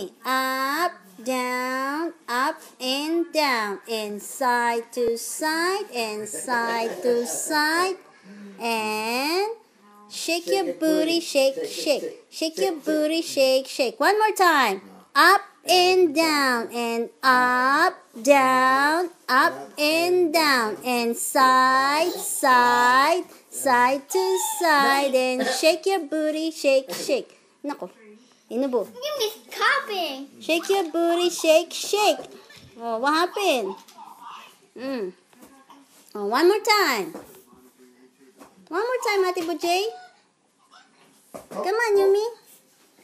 Yumi. Up, down, and side to side, and side to side. And shake your booty, shake, shake. Shake your booty, shake, shake. One more time. Up and down, and up, down, and side, side, side to side, and shake your booty, shake, shake. Nako, inubo. Yumi's copying. Shake your booty, shake, shake. Oh, what happened? Oh, one more time. One more time, Ate Bujay. Come on, Yumi.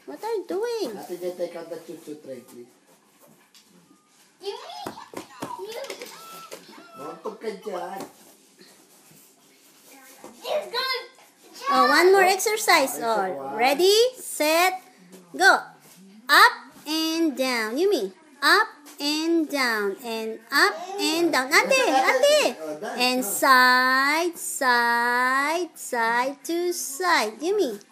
What are you doing? Ate Jay, take out the choo-choo tray, please. Yumi. Mantog ka dyan. It's gonna. Oh, one more exercise. Oh, ready, set, go. Up and down. Yumi. Up and down. And up and down. Ate. And side, side, side to side. Yumi.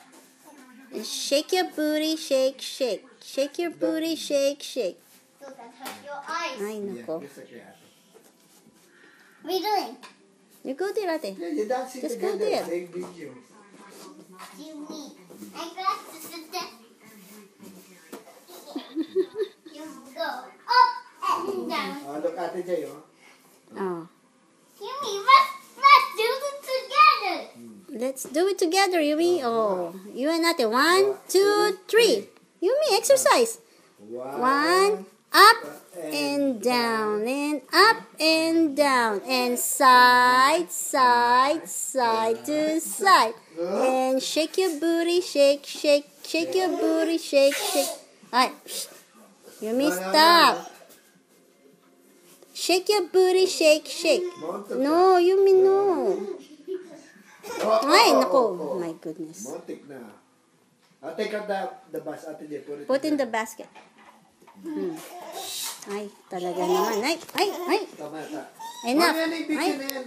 And shake your booty, shake, shake. Shake your booty, shake, shake. Look, that hurt your eyes. Ay, nako. Yes, okay, Ate. What are you doing? You go there, Ate. Yeah, you're dancing Just go together. there. Take video. Yumi. I got to sit there. You go up and down. Oh, look, Ate Jay, oh. Oh. Yumi, let's do it together. Let's do it together, Yumi. Oh, you and Ate. 1, 2, 3. Yumi, exercise. One, up and down, and up and down, and side, side, side to side. And shake your booty, shake, shake. Shake your booty, shake, shake. Alright. Yumi, stop. Shake your booty, shake, shake. No, Yumi, no. Ay, nako. My goodness. Montik na. Take out the bus, Ate Jay. Put in the basket. Ay, talaga naman. Ay. Tama. Enough. Yan, ibigin Ay. na yan.